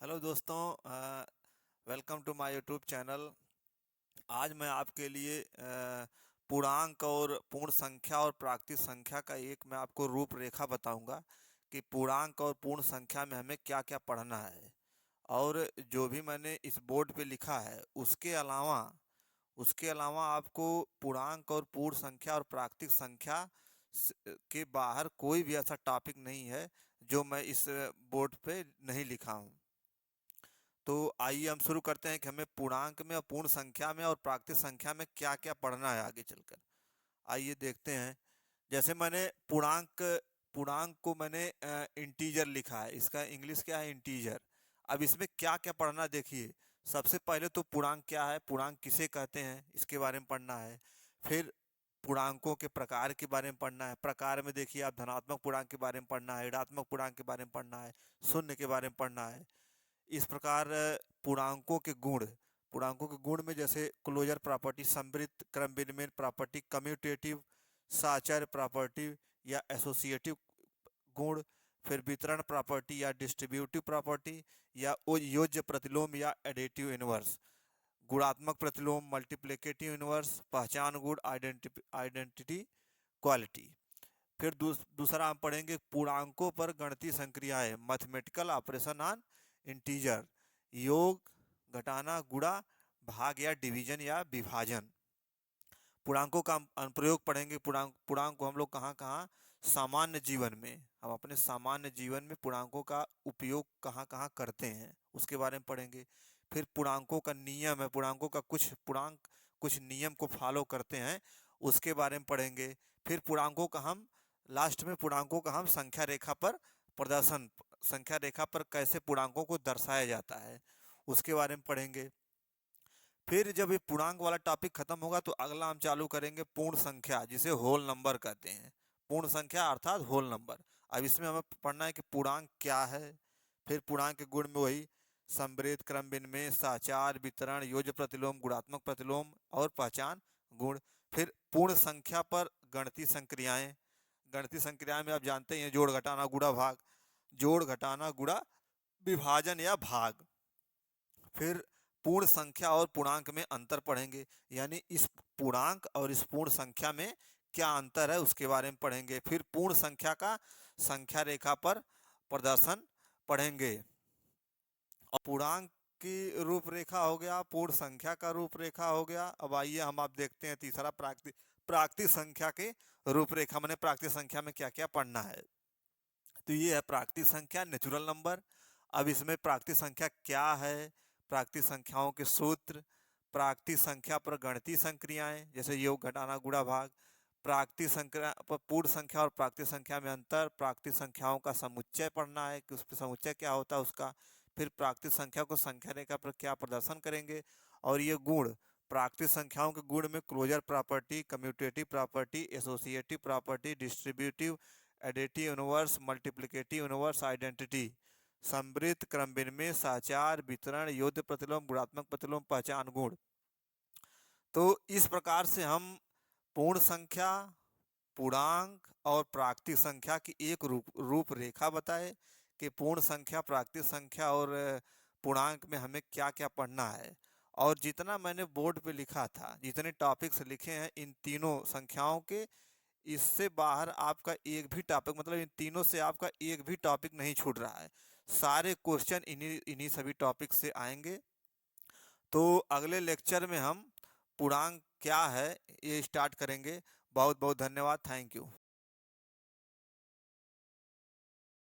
Hello दोस्तों, welcome to my YouTube channel. आज मैं आपके लिए पूर्णांक और पूर्ण संख्या और प्राकृतिक संख्या का एक मैं आपको रूपरेखा बताऊंगा कि पूर्णांक और पूर्ण संख्या में हमें क्या क्या पढ़ना है। और जो भी मैंने इस बोर्ड पे लिखा है उसके अलावा आपको पूर्णांक और पूर्ण संख्या और प्राकृतिक संख्या के बाहर कोई भी ऐसा टॉपिक नहीं है जो मैं इस बोर्ड पे नहीं लिखा हूँ। तो आइए हम शुरू करते हैं कि हमें पूर्णांक में और पूर्ण संख्या में और प्राकृतिक संख्या में क्या क्या पढ़ना है आगे चलकर। आइए देखते हैं। जैसे मैंने पूर्णांक पूर्णांक को मैंने इंटीजर लिखा है। इसका इंग्लिश क्या है? इंटीजर। अब इसमें क्या क्या पढ़ना देखिए। सबसे पहले तो पूर्णांक क्या है, पूर्णांक किसे कहते हैं, इसके बारे में पढ़ना है। फिर पूर्णांकों के प्रकार के बारे में पढ़ना है। प्रकार में देखिए, आप धनात्मक पूर्णांक के बारे में पढ़ना है, ऋणात्मक पूर्णांक के बारे में पढ़ना है, शून्य के बारे में पढ़ना है। इस प्रकार पूर्णांकों के गुण में जैसे क्लोजर प्रॉपर्टी, समृद्ध क्रम विनिमय प्रॉपर्टी, कम्यूटेटिव साचार्य प्रॉपर्टी या एसोसिएटिव गुण, फिर वितरण प्रॉपर्टी या डिस्ट्रीब्यूटिव प्रॉपर्टी, या योज्य प्रतिलोम या एडिटिव इनवर्स, गुणात्मक प्रतिलोम, मल्टीप्लिकेटिव इनवर्स, पहचान गुण, आइडेंटिटी, क्वालिटी। फिर दूसरा हम पढ़ेंगे पूर्णांकों पर गणितीय संक्रियाएं, मैथमेटिकल ऑपरेशन ऑन इंटीजर, योग, घटाना, गुणा, भाग या डिवीजन या विभाजन। पूर्णांकों का हम अनुप्रयोग पढ़ेंगे। पूर्णांक को हम लोग कहाँ कहाँ सामान्य जीवन में, हम अपने सामान्य जीवन में पूर्णांकों का उपयोग कहाँ कहाँ करते हैं उसके बारे में पढ़ेंगे। फिर पूर्णांकों का नियम है, पूर्णांकों का पूर्णांक कुछ नियम को फॉलो करते हैं, उसके बारे में पढ़ेंगे। फिर लास्ट में पूर्णांकों का हम संख्या रेखा पर प्रदर्शन, संख्या रेखा पर कैसे पूर्णांकों को दर्शाया जाता है उसके बारे में पढ़ेंगे। फिर जब ये पूर्णांक वाला टॉपिक खत्म होगा तो अगला हम चालू करेंगे पूर्ण संख्या, जिसे होल नंबर कहते हैं। पूर्ण संख्या अर्थात होल नंबर। अब इसमें हमें पढ़ना है कि पूर्णांक क्या है। फिर पूर्णांक के गुण में वही समृद्ध क्रम विनिमय साचार वितरण योज्य प्रतिलोम गुणात्मक प्रतिलोम और पहचान गुण। फिर पूर्ण संख्या पर गणितीय संक्रियाएं। गणितीय संक्रियाएं में आप जानते हैं जोड़ घटाना गुणा भाग, जोड़ घटाना गुणा विभाजन या भाग। फिर पूर्ण संख्या और पूर्णांक में अंतर पढ़ेंगे, यानी इस पूर्णांक और इस पूर्ण संख्या में क्या अंतर है उसके बारे में पढ़ेंगे। फिर पूर्ण संख्या का संख्या रेखा पर प्रदर्शन पढ़ेंगे। और पूर्णांक की रूपरेखा हो गया, पूर्ण संख्या का रूपरेखा हो गया। अब आइए हम आप देखते हैं तीसरा प्राकृतिक प्राकृतिक संख्या के रूपरेखा, मैंने प्राकृतिक संख्या में क्या क्या पढ़ना है। तो ये है प्राकृतिक संख्या, नेचुरल नंबर। अब इसमें प्राकृतिक संख्या क्या है, प्राकृतिक संख्याओं के सूत्र, प्राकृतिक संख्या पर गणितीय संक्रियाएं जैसे योग घटाना गुणा भाग, प्राकृतिक संख्या पर पूर्ण संख्या और प्राकृतिक संख्या में अंतर, प्राकृतिक संख्याओं का समुच्चय पढ़ना है कि उस पर समुच्चय क्या होता है उसका। फिर प्राकृतिक संख्या को संख्या रेखा पर क्या प्रदर्शन करेंगे। और ये गुण, प्राकृतिक संख्याओं के गुण में closure property, commutative property, associative property, distributive, additive inverse, multiplicative inverse, identity, समृद्ध क्रम विनिमय साचार वितरण योज्य प्रतिलोम गुणात्मक प्रतिलोम पहचान गुण। तो इस प्रकार से हम पूर्ण संख्या, पूर्णांक और प्राकृतिक संख्या की एक रूपरेखा बताए कि पूर्ण संख्या, प्राकृतिक संख्या और पूर्णांक में हमें क्या क्या पढ़ना है। और जितना मैंने बोर्ड पे लिखा था, जितने टॉपिक्स लिखे हैं इन तीनों संख्याओं के, इससे बाहर आपका एक भी टॉपिक, मतलब इन तीनों से आपका एक भी टॉपिक नहीं छूट रहा है। सारे क्वेश्चन इन्हीं इन्हीं सभी टॉपिक से आएंगे। तो अगले लेक्चर में हम पूर्णांक क्या है ये स्टार्ट करेंगे। बहुत बहुत धन्यवाद, थैंक यू।